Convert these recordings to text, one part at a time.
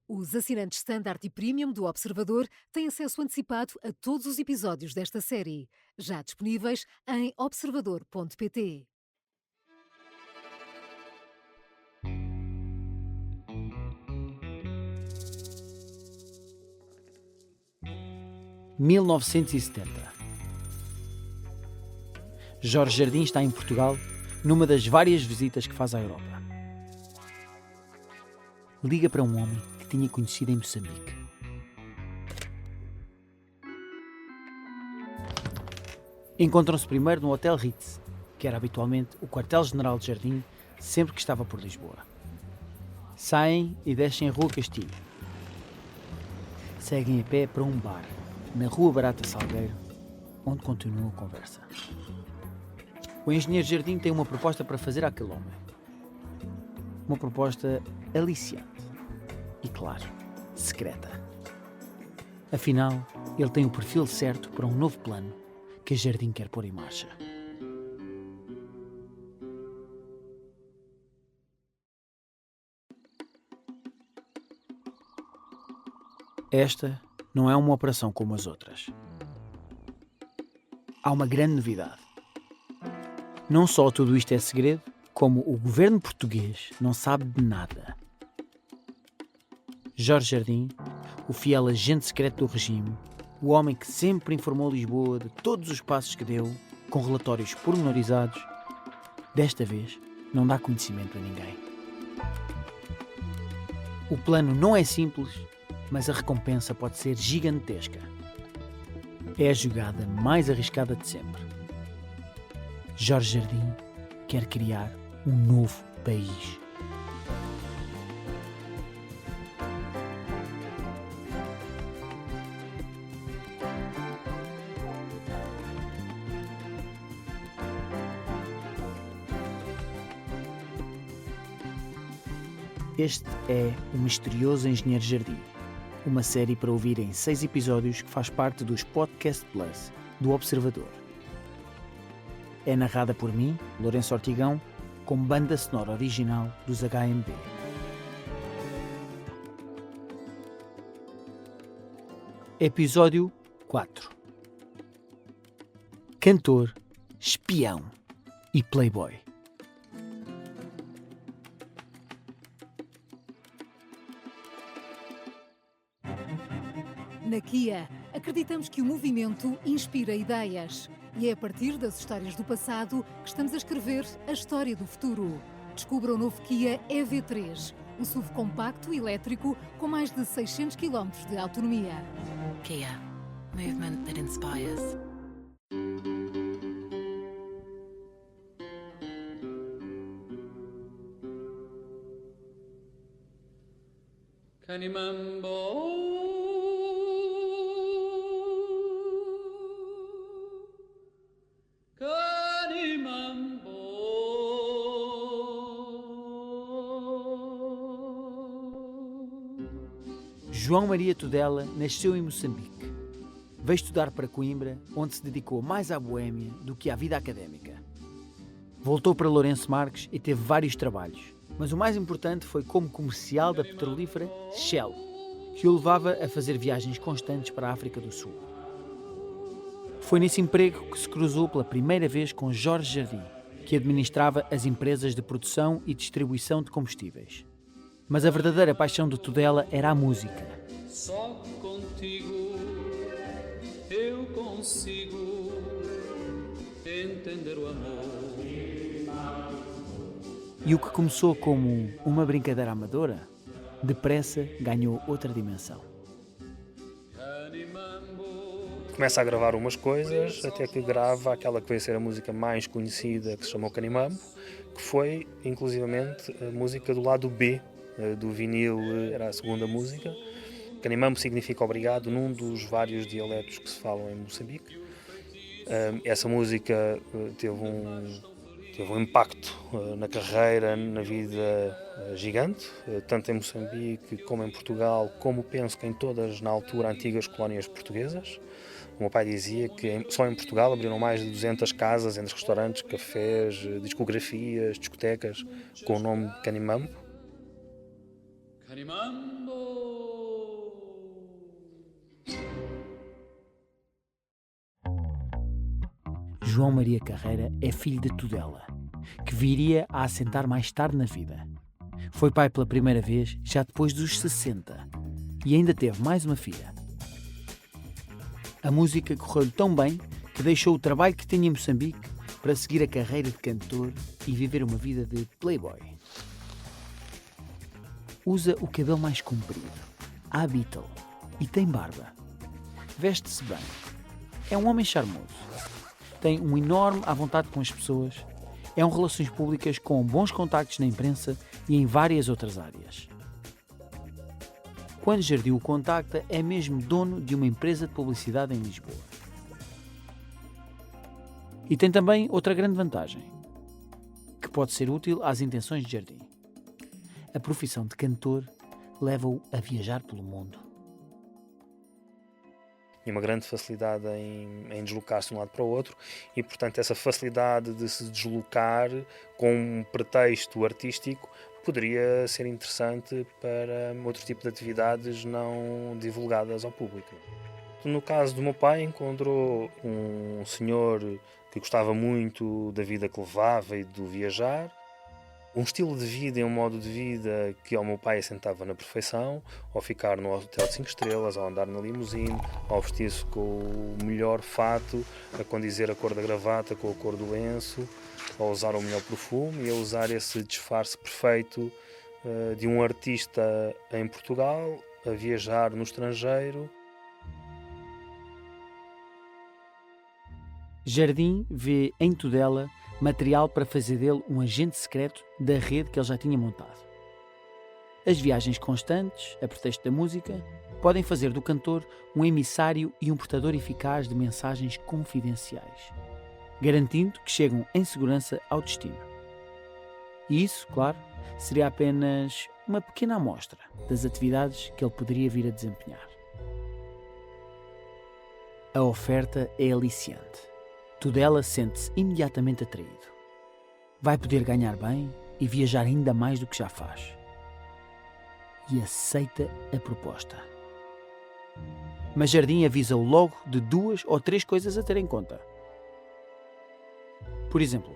Os assinantes Standard e Premium do Observador têm acesso antecipado a todos os episódios desta série, já disponíveis em observador.pt. 1970. Jorge Jardim está em Portugal numa das várias visitas que faz à Europa. Liga para um homem que tinha conhecido em Moçambique. Encontram-se primeiro no Hotel Ritz, que era habitualmente o quartel-general de Jardim sempre que estava por Lisboa. Saem e descem a Rua Castilho. Seguem a pé para um bar, na Rua Barata Salgueiro, onde continua a conversa. O engenheiro Jardim tem uma proposta para fazer àquele homem. Uma proposta aliciante e, claro, secreta. Afinal, ele tem o perfil certo para um novo plano que a Jardim quer pôr em marcha. Esta não é uma operação como as outras. Há uma grande novidade. Não só tudo isto é segredo, como o governo português não sabe de nada. Jorge Jardim, o fiel agente secreto do regime, o homem que sempre informou Lisboa de todos os passos que deu, com relatórios pormenorizados, desta vez não dá conhecimento a ninguém. O plano não é simples, mas a recompensa pode ser gigantesca. É a jogada mais arriscada de sempre. Jorge Jardim quer criar um novo país. Este é o Misterioso Engenheiro Jardim, uma série para ouvir em 6 episódios que faz parte dos Podcast Plus do Observador. É narrada por mim, Lourenço Ortigão, com banda sonora original dos HMB. Episódio 4. Cantor, espião e playboy. Na Kia, acreditamos que o movimento inspira ideias. E é a partir das histórias do passado que estamos a escrever a história do futuro. Descubra o novo Kia EV3, um SUV compacto elétrico com mais de 600 km de autonomia. Kia. Movement that inspires. João Maria Tudela nasceu em Moçambique. Veio estudar para Coimbra, onde se dedicou mais à boémia do que à vida académica. Voltou para Lourenço Marques e teve vários trabalhos, mas o mais importante foi como comercial da petrolífera Shell, que o levava a fazer viagens constantes para a África do Sul. Foi nesse emprego que se cruzou pela primeira vez com Jorge Jardim, que administrava as empresas de produção e distribuição de combustíveis. Mas a verdadeira paixão de Tudela era a música. Só contigo eu consigo entender o amor. E o que começou como uma brincadeira amadora, depressa ganhou outra dimensão. Começa a gravar umas coisas, até que grava aquela que veio a ser a música mais conhecida, que se chamou Canimambo, que foi, inclusivamente, a música do lado B do vinil, era a segunda música. Canimambo significa obrigado num dos vários dialetos que se falam em Moçambique. Essa música teve um impacto na carreira, na vida gigante, tanto em Moçambique como em Portugal, como penso que em todas, na altura, antigas colónias portuguesas. O meu pai dizia que só em Portugal abriram mais de 200 casas, entre restaurantes, cafés, discografias, discotecas, com o nome Canimambo. Canimambo. João Maria Carreira é filho de Tudela, que viria a assentar mais tarde na vida. Foi pai pela primeira vez já depois dos 60 e ainda teve mais uma filha. A música correu-lhe tão bem que deixou o trabalho que tinha em Moçambique para seguir a carreira de cantor e viver uma vida de playboy. Usa o cabelo mais comprido, à Beatle, e tem barba. Veste-se bem. É um homem charmoso. Tem um enorme à vontade com as pessoas. É um relações públicas com bons contactos na imprensa e em várias outras áreas. Quando Jardim o contacta, é mesmo dono de uma empresa de publicidade em Lisboa. E tem também outra grande vantagem, que pode ser útil às intenções de Jardim. A profissão de cantor leva-o a viajar pelo mundo. E uma grande facilidade em deslocar-se de um lado para o outro e, portanto, essa facilidade de se deslocar com um pretexto artístico poderia ser interessante para outro tipo de atividades não divulgadas ao público. No caso do meu pai, encontrou um senhor que gostava muito da vida que levava e do viajar, um estilo de vida e um modo de vida que ao meu pai assentava na perfeição, ao ficar no hotel de 5 estrelas, ao andar na limusine, ao vestir-se com o melhor fato, a condizer a cor da gravata com a cor do lenço, ao usar o melhor perfume e a usar esse disfarce perfeito de um artista em Portugal, a viajar no estrangeiro. Jardim vê em Tudela material para fazer dele um agente secreto da rede que ele já tinha montado. As viagens constantes, a pretexto da música, podem fazer do cantor um emissário e um portador eficaz de mensagens confidenciais, garantindo que chegam em segurança ao destino. E isso, claro, seria apenas uma pequena amostra das atividades que ele poderia vir a desempenhar. A oferta é aliciante. Tudela sente-se imediatamente atraído. Vai poder ganhar bem e viajar ainda mais do que já faz. E aceita a proposta. Mas Jardim avisa-o logo de 2 ou 3 coisas a ter em conta. Por exemplo,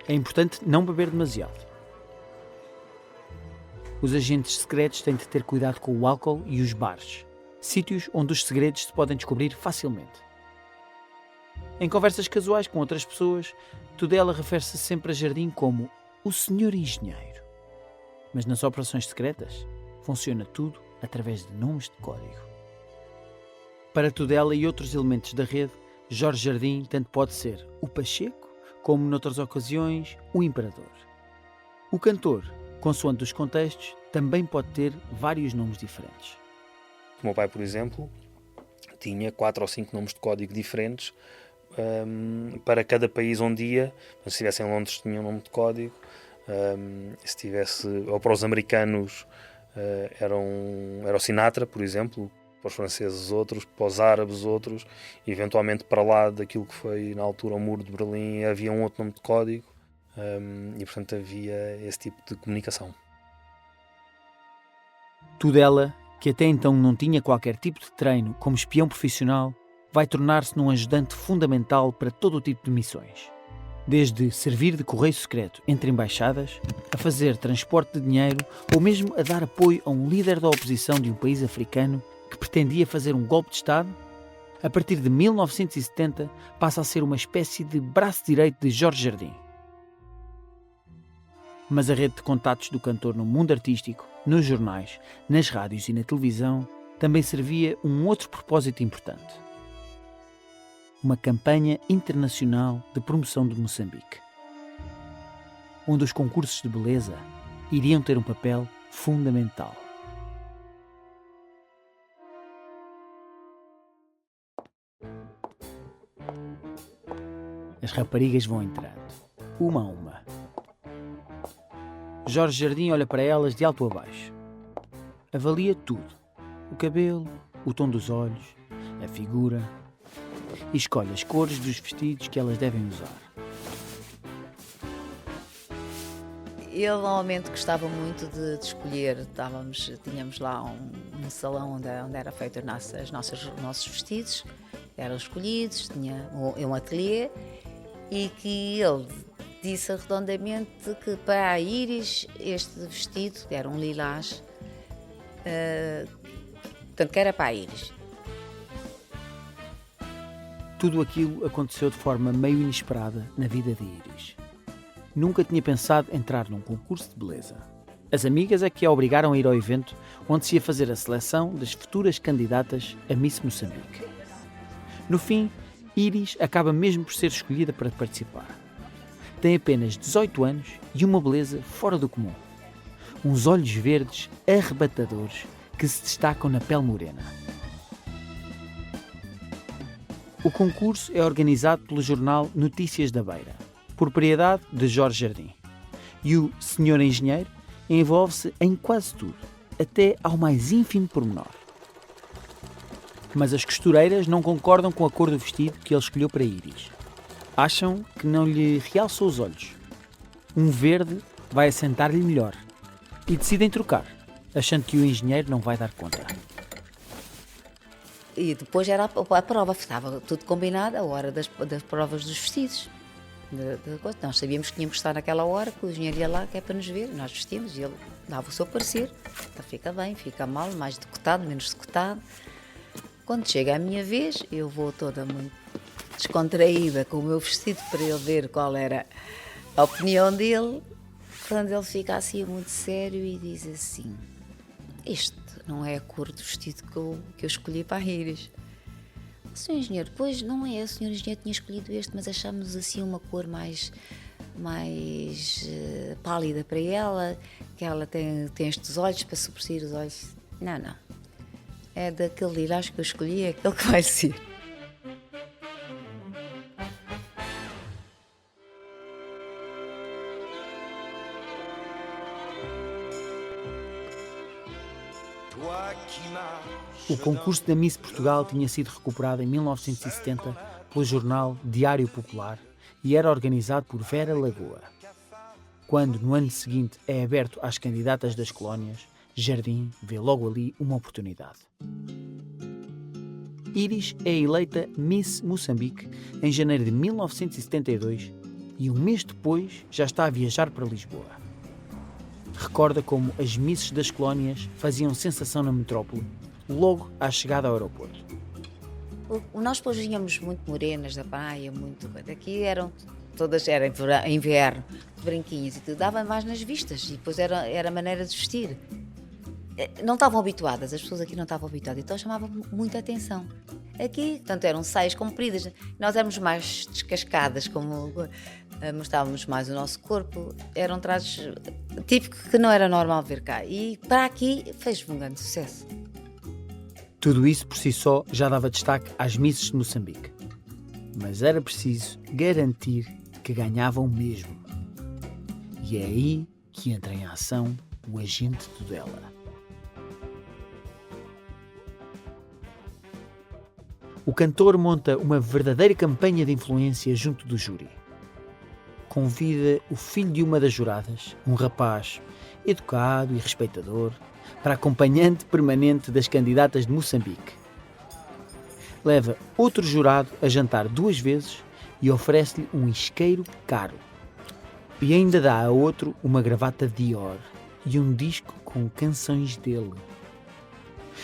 é importante não beber demasiado. Os agentes secretos têm de ter cuidado com o álcool e os bares, sítios onde os segredos se podem descobrir facilmente. Em conversas casuais com outras pessoas, Tudela refere-se sempre a Jardim como o senhor engenheiro. Mas nas operações secretas, funciona tudo através de nomes de código. Para Tudela e outros elementos da rede, Jorge Jardim tanto pode ser o Pacheco, como noutras ocasiões, o Imperador. O cantor, consoante os contextos, também pode ter vários nomes diferentes. O meu pai, por exemplo, tinha 4 ou 5 nomes de código diferentes para cada país onde ia. Se estivesse em Londres tinha um nome de código, se estivesse, ou para os americanos era o Sinatra, por exemplo, para os franceses outros, para os árabes outros, eventualmente para lá daquilo que foi na altura o Muro de Berlim havia um outro nome de código, e portanto havia esse tipo de comunicação. Tudela, que até então não tinha qualquer tipo de treino como espião profissional, vai tornar-se num ajudante fundamental para todo o tipo de missões. Desde servir de correio secreto entre embaixadas, a fazer transporte de dinheiro ou mesmo a dar apoio a um líder da oposição de um país africano que pretendia fazer um golpe de Estado, a partir de 1970 passa a ser uma espécie de braço direito de Jorge Jardim. Mas a rede de contatos do cantor no mundo artístico, nos jornais, nas rádios e na televisão também servia um outro propósito importante. Uma campanha internacional de promoção de Moçambique, onde os concursos de beleza iriam ter um papel fundamental. As raparigas vão entrando, uma a uma. Jorge Jardim olha para elas de alto a baixo. Avalia tudo. O cabelo, o tom dos olhos, a figura, e escolhe as cores dos vestidos que elas devem usar. Ele normalmente gostava muito de escolher. Tínhamos lá um salão onde era feito os nossos vestidos, eram escolhidos, tinha um ateliê e que ele disse redondamente que para a Íris este vestido, que era um lilás, portanto, que era para a Íris. Tudo aquilo aconteceu de forma meio inesperada na vida de Íris. Nunca tinha pensado entrar num concurso de beleza. As amigas é que a obrigaram a ir ao evento onde se ia fazer a seleção das futuras candidatas a Miss Moçambique. No fim, Íris acaba mesmo por ser escolhida para participar. Tem apenas 18 anos e uma beleza fora do comum. Uns olhos verdes arrebatadores que se destacam na pele morena. O concurso é organizado pelo jornal Notícias da Beira, propriedade de Jorge Jardim. E o Senhor Engenheiro envolve-se em quase tudo, até ao mais ínfimo pormenor. Mas as costureiras não concordam com a cor do vestido que ele escolheu para Íris. Acham que não lhe realçou os olhos. Um verde vai assentar-lhe melhor. E decidem trocar, achando que o engenheiro não vai dar conta. E depois era a prova, estava tudo combinado, a hora das provas dos vestidos. Nós sabíamos que tínhamos que estar naquela hora, que o engenheiro ia lá, que é para nos ver, nós vestimos e ele dava o seu parecer. Então fica bem, fica mal, mais decotado, menos decotado. Quando chega a minha vez, eu vou toda muito descontraída com o meu vestido para ele ver qual era a opinião dele. Quando ele fica assim muito sério e diz assim: "Este não é a cor do vestido que eu escolhi para a Íris." "Senhor engenheiro, pois não é, o senhor engenheiro tinha escolhido este, mas achámos assim uma cor mais pálida para ela, que ela tem estes olhos para sobressair os olhos." Não. É daquele lilás que eu escolhi, é aquele que vai ser. O concurso da Miss Portugal tinha sido recuperado em 1970 pelo jornal Diário Popular e era organizado por Vera Lagoa. Quando, no ano seguinte, é aberto às candidatas das colónias, Jardim vê logo ali uma oportunidade. Íris é eleita Miss Moçambique em janeiro de 1972 e um mês depois já está a viajar para Lisboa. Recorda como as Misses das colónias faziam sensação na metrópole logo à chegada ao aeroporto. Nós depois vinhamos muito morenas da praia, muito. Daqui eram todas, era inverno, branquinhas e tudo, dava mais nas vistas e depois era a maneira de vestir. Não estavam habituadas, as pessoas aqui não estavam habituadas, então chamava muita atenção. Aqui, tanto eram saias compridas, nós éramos mais descascadas, como mostrávamos mais o nosso corpo, eram trajes típicos que não era normal ver cá. E para aqui fez um grande sucesso. Tudo isso por si só já dava destaque às Misses de Moçambique. Mas era preciso garantir que ganhavam mesmo. E é aí que entra em ação o agente Tudela. O cantor monta uma verdadeira campanha de influência junto do júri. Convida o filho de uma das juradas, um rapaz educado e respeitador, para acompanhante permanente das candidatas de Moçambique. Leva outro jurado a jantar 2 vezes e oferece-lhe um isqueiro caro. E ainda dá a outro uma gravata Dior e um disco com canções dele.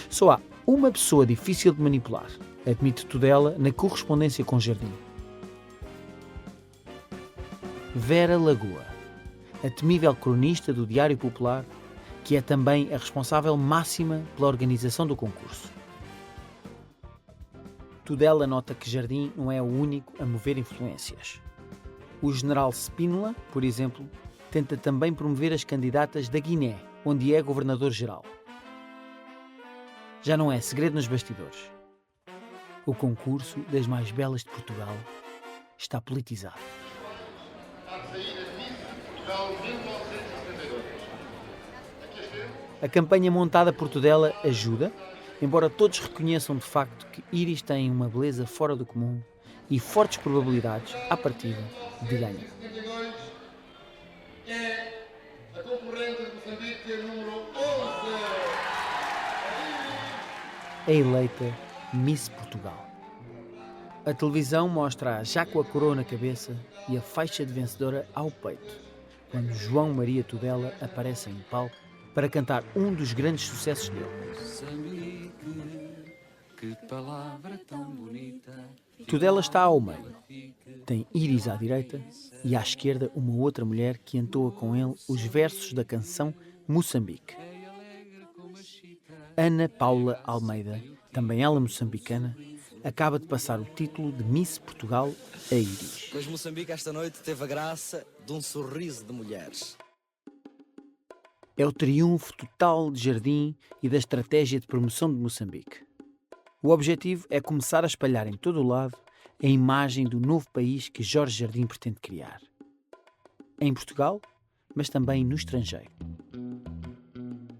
Só há uma pessoa difícil de manipular, admite Tudela na correspondência com Jardim. Vera Lagoa, a temível cronista do Diário Popular, que é também a responsável máxima pela organização do concurso. Tudela nota que Jardim não é o único a mover influências. O general Spínola, por exemplo, tenta também promover as candidatas da Guiné, onde é governador-geral. Já não é segredo nos bastidores. O concurso das mais belas de Portugal está politizado. A campanha montada por Tudela ajuda, embora todos reconheçam de facto que Íris tem uma beleza fora do comum e fortes probabilidades, à partida, de ganhar. A concorrente de Moçambique número 11. É eleita Miss Portugal. A televisão mostra-a já com a coroa na cabeça e a faixa de vencedora ao peito, quando João Maria Tudela aparece em palco para cantar um dos grandes sucessos dele. Moçambique, que palavra tão bonita. Tudela está ao meio. Tem Íris à direita e à esquerda uma outra mulher que entoa com ele os versos da canção Moçambique. Ana Paula Almeida, também ela moçambicana, acaba de passar o título de Miss Portugal a Íris. Pois Moçambique esta noite teve a graça de um sorriso de mulheres. É o triunfo total de Jardim e da estratégia de promoção de Moçambique. O objetivo é começar a espalhar em todo o lado a imagem do novo país que Jorge Jardim pretende criar. Em Portugal, mas também no estrangeiro.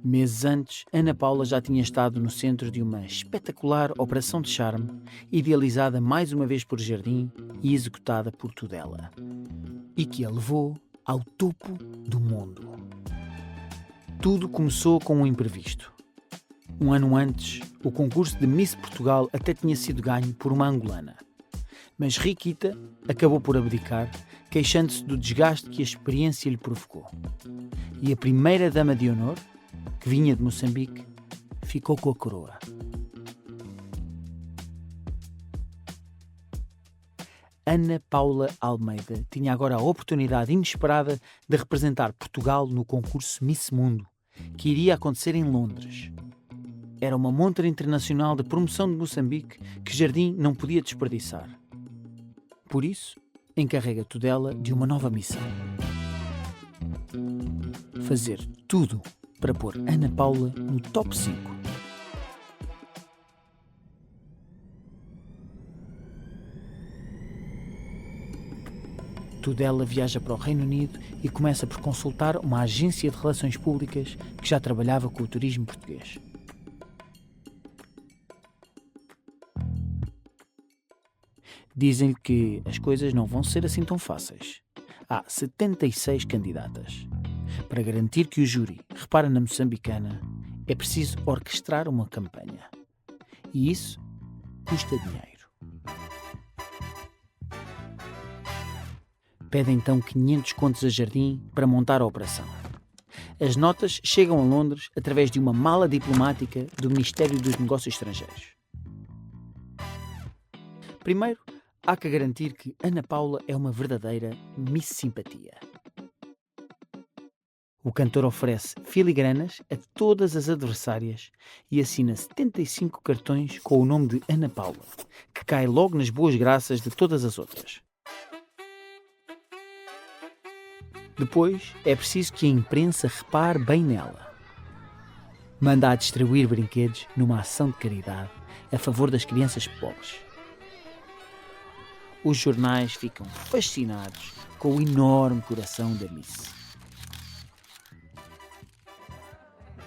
Meses antes, Ana Paula já tinha estado no centro de uma espetacular operação de charme, idealizada mais uma vez por Jardim e executada por Tudela, e que a levou ao topo do mundo. Tudo começou com um imprevisto. Um ano antes, o concurso de Miss Portugal até tinha sido ganho por uma angolana. Mas Riquita acabou por abdicar, queixando-se do desgaste que a experiência lhe provocou. E a primeira dama de honor, que vinha de Moçambique, ficou com a coroa. Ana Paula Almeida tinha agora a oportunidade inesperada de representar Portugal no concurso Miss Mundo, que iria acontecer em Londres. Era uma montra internacional de promoção de Moçambique que Jardim não podia desperdiçar. Por isso, encarrega Tudela de uma nova missão. Fazer tudo para pôr Ana Paula no top 5. Tudela viaja para o Reino Unido e começa por consultar uma agência de relações públicas que já trabalhava com o turismo português. Dizem-lhe que as coisas não vão ser assim tão fáceis. Há 76 candidatas. Para garantir que o júri repara na moçambicana, é preciso orquestrar uma campanha. E isso custa dinheiro. Pede então 500 contos a Jardim para montar a operação. As notas chegam a Londres através de uma mala diplomática do Ministério dos Negócios Estrangeiros. Primeiro, há que garantir que Ana Paula é uma verdadeira Miss Simpatia. O cantor oferece filigranas a todas as adversárias e assina 75 cartões com o nome de Ana Paula, que cai logo nas boas graças de todas as outras. Depois, é preciso que a imprensa repare bem nela. Manda a distribuir brinquedos numa ação de caridade a favor das crianças pobres. Os jornais ficam fascinados com o enorme coração da Miss.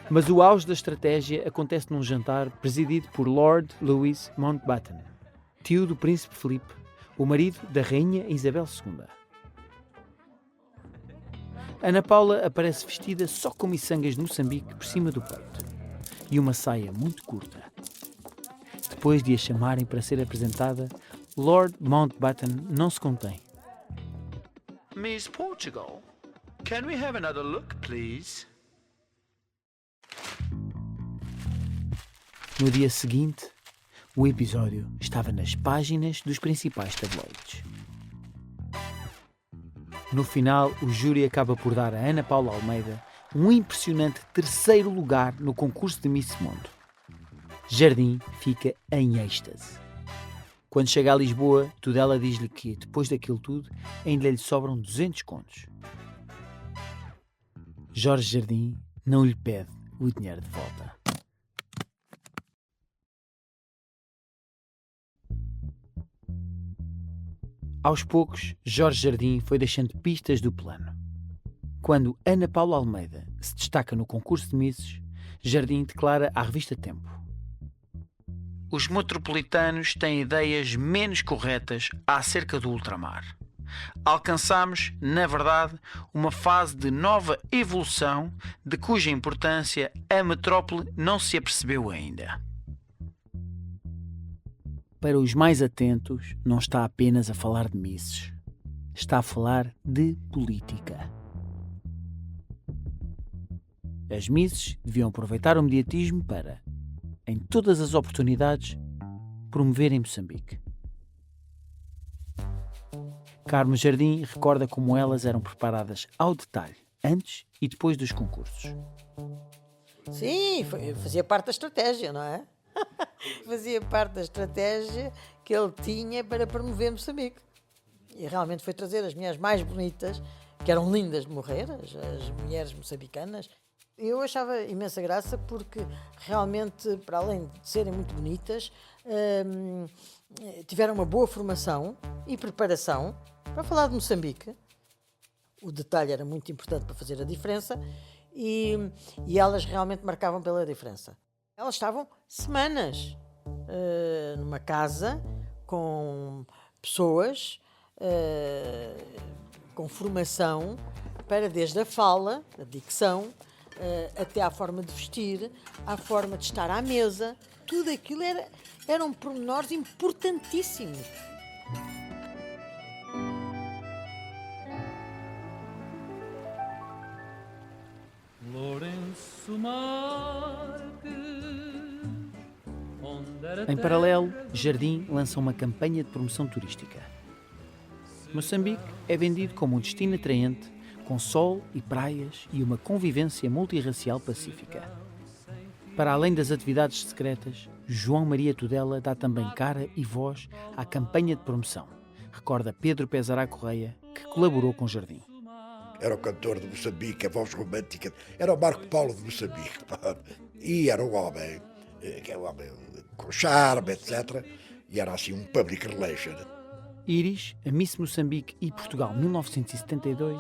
Mas o auge da estratégia acontece num jantar presidido por Lord Louis Mountbatten, tio do príncipe Filipe, o marido da rainha Isabel II. Ana Paula aparece vestida só com miçangas de Moçambique por cima do peito e uma saia muito curta. Depois de a chamarem para ser apresentada, Lord Mountbatten não se contém. Miss Portugal, can we have another look, please? No dia seguinte, o episódio estava nas páginas dos principais tabloides. No final, o júri acaba por dar a Ana Paula Almeida um impressionante 3º lugar no concurso de Miss Mundo. Jardim fica em êxtase. Quando chega a Lisboa, Tudela diz-lhe que, depois daquilo tudo, ainda lhe sobram 200 contos. Jorge Jardim não lhe pede o dinheiro de volta. Aos poucos, Jorge Jardim foi deixando pistas do plano. Quando Ana Paula Almeida se destaca no concurso de Misses, Jardim declara à revista Tempo: Os metropolitanos têm ideias menos corretas acerca do ultramar. Alcançamos, na verdade, uma fase de nova evolução de cuja importância a metrópole não se apercebeu ainda. Para os mais atentos, não está apenas a falar de misses. Está a falar de política. As misses deviam aproveitar o mediatismo para, em todas as oportunidades, promoverem Moçambique. Carmo Jardim recorda como elas eram preparadas ao detalhe, antes e depois dos concursos. Sim, fazia parte da estratégia, não é? Fazia parte da estratégia que ele tinha para promover Moçambique. E realmente foi trazer as mulheres mais bonitas, que eram lindas de morrer, as mulheres moçambicanas. Eu achava imensa graça porque realmente, para além de serem muito bonitas, tiveram uma boa formação e preparação para falar de Moçambique. O detalhe era muito importante para fazer a diferença e elas realmente marcavam pela diferença. Elas estavam semanas numa casa com pessoas com formação para desde a fala, a dicção, até à forma de vestir, à forma de estar à mesa. Tudo aquilo eram pormenores importantíssimos. Em paralelo, Jardim lança uma campanha de promoção turística. Moçambique é vendido como um destino atraente, com sol e praias e uma convivência multirracial pacífica. Para além das atividades secretas, João Maria Tudela dá também cara e voz à campanha de promoção, recorda Pedro Pesará Correia, que colaborou com Jardim. Era o cantor de Moçambique, a voz romântica, era o Marco Paulo de Moçambique. E era um homem, com charme, etc. E era assim um public relation. Iris, a Miss Moçambique e Portugal 1972,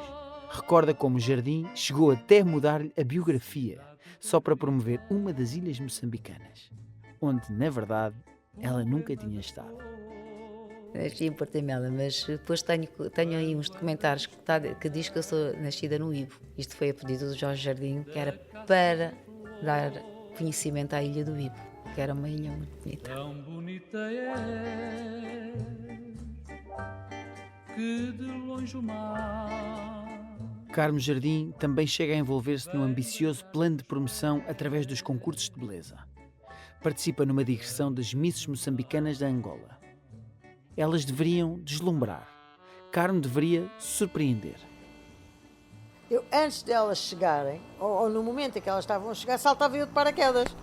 recorda como Jardim chegou até mudar-lhe a biografia, só para promover uma das ilhas moçambicanas, onde, na verdade, ela nunca tinha estado. Nasci em Portimela, mas depois tenho aí uns documentários que diz que eu sou nascida no Ibo. Isto foi a pedido do Jorge Jardim, que era para dar conhecimento à ilha do Ibo, que era uma ilha muito bonita. Tão bonita é que de longe o mar. Carmo Jardim também chega a envolver-se num ambicioso plano de promoção através dos concursos de beleza. Participa numa digressão das Misses Moçambicanas da Angola. Elas deveriam deslumbrar. Carmo deveria surpreender. Eu, antes delas chegarem, ou no momento em que elas estavam a chegar, saltava eu de paraquedas.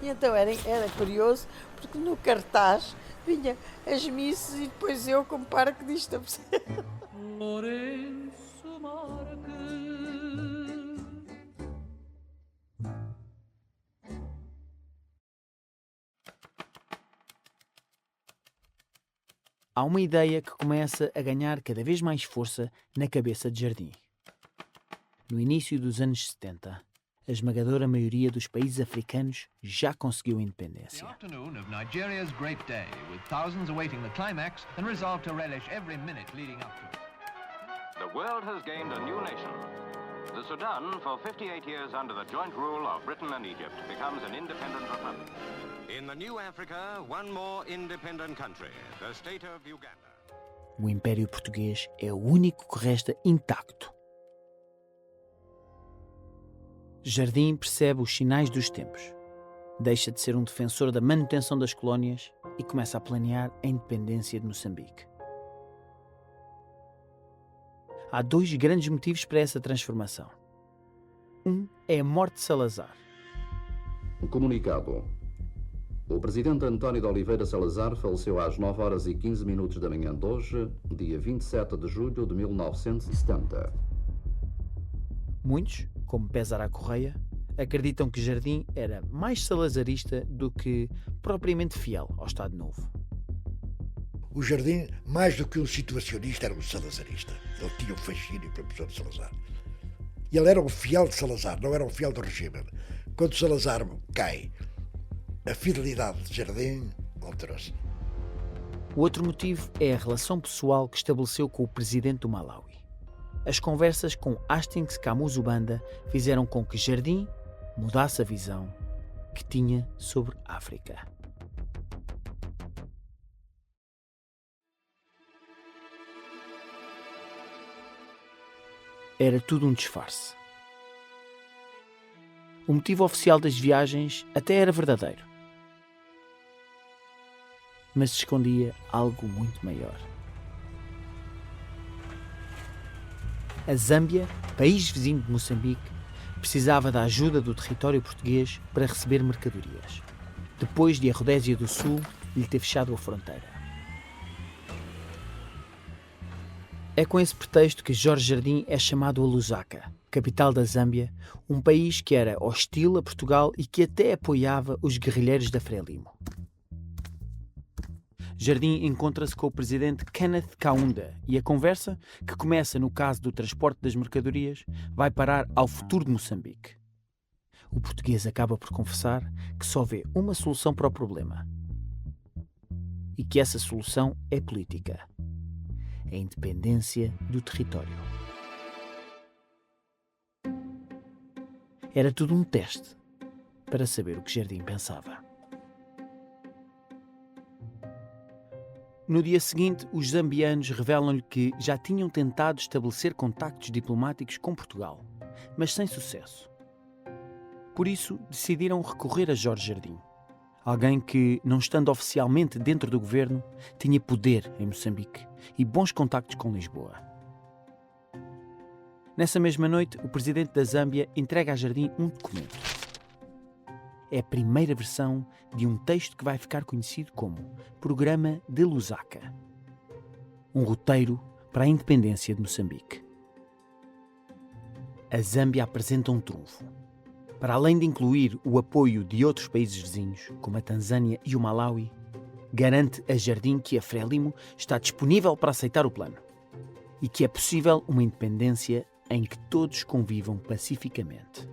E então era curioso, porque no cartaz vinha as misses e depois eu como paraquedista. Lourenço Marques. Há uma ideia que começa a ganhar cada vez mais força na cabeça de Jardim. No início dos anos 70, a esmagadora maioria dos países africanos já conseguiu a independência. The world has gained a new nation. The Sudan, for 58 years under the joint rule of Britain and Egypt, becomes an independent republic. In the new Africa, one more independent country, the state of Uganda. O Império Português é o único que resta intacto. Jardim percebe os sinais dos tempos. Deixa de ser um defensor da manutenção das colónias e começa a planear a independência de Moçambique. Há dois grandes motivos para essa transformação. Um é a morte de Salazar. Comunicado. O presidente António de Oliveira Salazar faleceu às 9h15 da manhã de hoje, dia 27 de julho de 1970. Muitos, como Pesará Correia, acreditam que Jardim era mais salazarista do que propriamente fiel ao Estado Novo. O Jardim, mais do que um situacionista, era um salazarista. Ele tinha um fascínio pela pessoa de Salazar. E ele era um fiel de Salazar, não era um fiel do regime. Quando Salazar cai, a fidelidade de Jardim alterou-se. O outro motivo é a relação pessoal que estabeleceu com o presidente do Malawi. As conversas com Hastings Kamuzu Banda fizeram com que Jardim mudasse a visão que tinha sobre a África. era tudo um disfarce. O motivo oficial das viagens até era verdadeiro, mas se escondia algo muito maior. A Zâmbia, país vizinho de Moçambique, precisava da ajuda do território português para receber mercadorias, depois de a Rodésia do Sul lhe ter fechado a fronteira. É com esse pretexto que Jorge Jardim é chamado a Lusaka, capital da Zâmbia, um país que era hostil a Portugal e que até apoiava os guerrilheiros da Frelimo. Jardim encontra-se com o presidente Kenneth Kaunda e a conversa, que começa no caso do transporte das mercadorias, vai parar ao futuro de Moçambique. O português acaba por confessar que só vê uma solução para o problema e que essa solução é política: a independência do território. Era tudo um teste para saber o que Jardim pensava. No dia seguinte, os zambianos revelam-lhe que já tinham tentado estabelecer contactos diplomáticos com Portugal, mas sem sucesso. Por isso, decidiram recorrer a Jorge Jardim, alguém que, não estando oficialmente dentro do governo, tinha poder em Moçambique e bons contactos com Lisboa. Nessa mesma noite, o presidente da Zâmbia entrega a Jardim um documento. É a primeira versão de um texto que vai ficar conhecido como Programa de Lusaka, um roteiro para a independência de Moçambique. A Zâmbia apresenta um trunfo. Para além de incluir o apoio de outros países vizinhos, como a Tanzânia e o Malawi, garante a Jardim que a Frelimo está disponível para aceitar o plano e que é possível uma independência em que todos convivam pacificamente.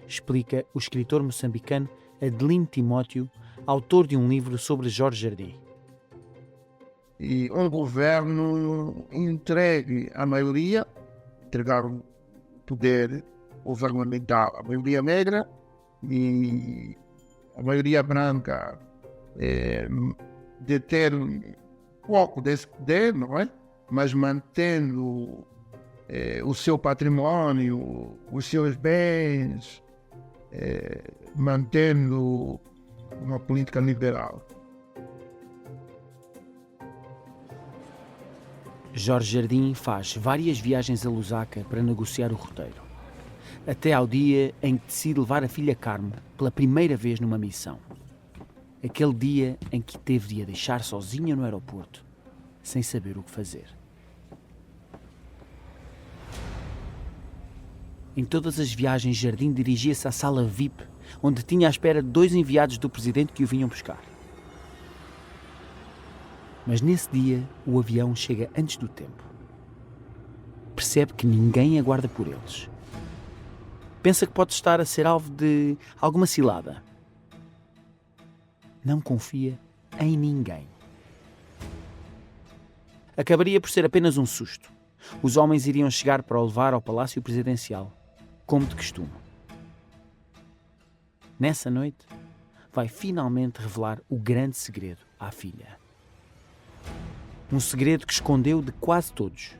Explica o escritor moçambicano Adelino Timóteo, autor de um livro sobre Jorge Jardim. E um governo entregue à maioria, entregar o poder governamental à maioria negra e a maioria branca de ter um pouco desse poder, não é? Mas mantendo o seu patrimônio, os seus bens, mantendo uma política liberal. Jorge Jardim faz várias viagens a Lusaka para negociar o roteiro, até ao dia em que decide levar a filha Carmo pela primeira vez numa missão. Aquele dia em que teve de a deixar sozinha no aeroporto, sem saber o que fazer. Em todas as viagens, Jardim dirigia-se à sala VIP, onde tinha à espera 2 enviados do presidente que o vinham buscar. Mas nesse dia, o avião chega antes do tempo. Percebe que ninguém aguarda por eles. Pensa que pode estar a ser alvo de alguma cilada. Não confia em ninguém. Acabaria por ser apenas um susto. Os homens iriam chegar para o levar ao Palácio Presidencial, como de costume. Nessa noite, vai finalmente revelar o grande segredo à filha. Um segredo que escondeu de quase todos.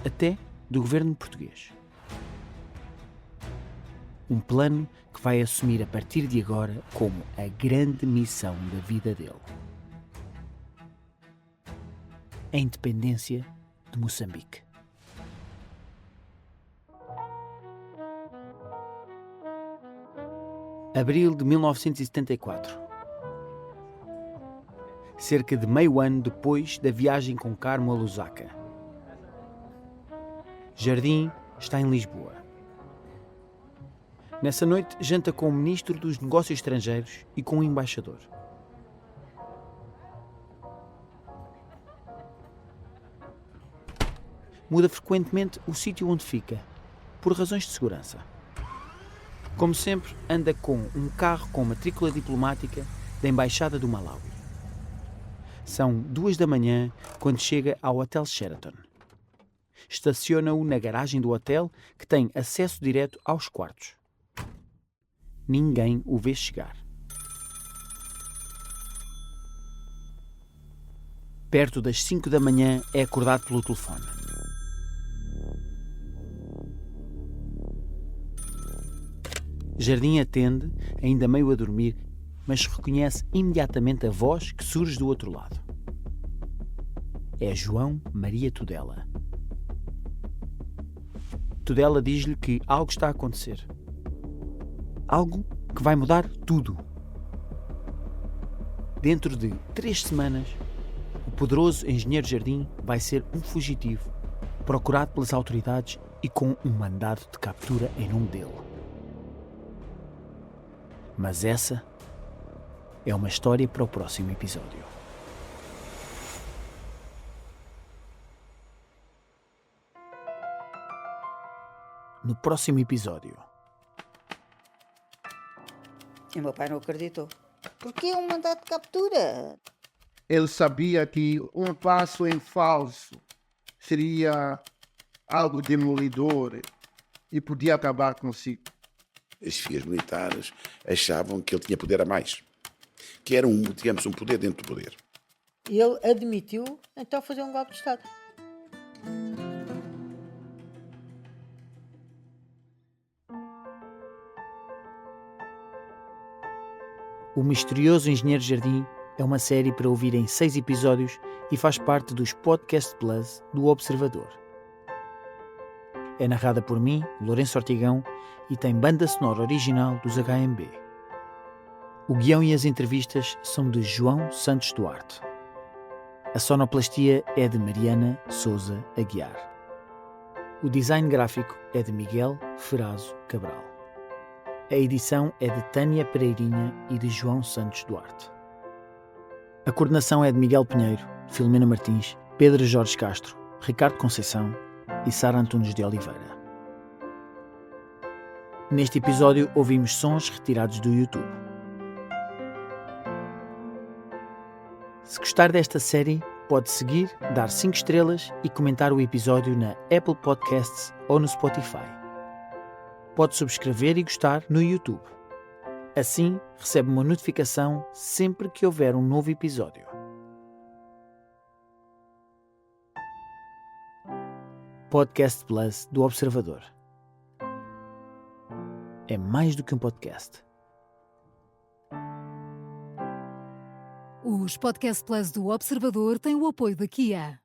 Até do governo português. Um plano que vai assumir a partir de agora como a grande missão da vida dele. A independência de Moçambique. Abril de 1974. Cerca de meio ano depois da viagem com Carmo a Lusaka. Jardim está em Lisboa. Nessa noite, janta com o Ministro dos Negócios Estrangeiros e com o Embaixador. Muda frequentemente o sítio onde fica, por razões de segurança. Como sempre, anda com um carro com matrícula diplomática da Embaixada do Malawi. São 2 da manhã quando chega ao Hotel Sheraton. Estaciona-o na garagem do hotel, que tem acesso direto aos quartos. Ninguém o vê chegar. Perto das 5 da manhã é acordado pelo telefone. Jardim atende, ainda meio a dormir, mas reconhece imediatamente a voz que surge do outro lado. É João Maria Tudela. Tudela diz-lhe que algo está a acontecer. Algo que vai mudar tudo. Dentro de 3 semanas, o poderoso engenheiro Jardim vai ser um fugitivo, procurado pelas autoridades e com um mandado de captura em nome dele. Mas essa é uma história para o próximo episódio. No próximo episódio. E meu pai não acreditou. Porque é um mandado de captura. Ele sabia que um passo em falso seria algo demolidor e podia acabar consigo. As chefias militares achavam que ele tinha poder a mais. Que era digamos, um poder dentro do poder. E ele admitiu, então, fazer um golpe de Estado. O Misterioso Engenheiro Jardim é uma série para ouvir em 6 episódios e faz parte dos Podcast Plus do Observador. É narrada por mim, Lourenço Ortigão, e tem banda sonora original dos HMB. O guião e as entrevistas são de João Santos Duarte. A sonoplastia é de Mariana Sousa Aguiar. O design gráfico é de Miguel Ferrazo Cabral. A edição é de Tânia Pereirinha e de João Santos Duarte. A coordenação é de Miguel Pinheiro, Filomena Martins, Pedro Jorge Castro, Ricardo Conceição e Sara Antunes de Oliveira. Neste episódio ouvimos sons retirados do YouTube. Se gostar desta série, pode seguir, dar 5 estrelas e comentar o episódio na Apple Podcasts ou no Spotify. Pode subscrever e gostar no YouTube. Assim, recebe uma notificação sempre que houver um novo episódio. Podcast Plus do Observador. É mais do que um podcast. Os Podcast Plus do Observador têm o apoio da Kia.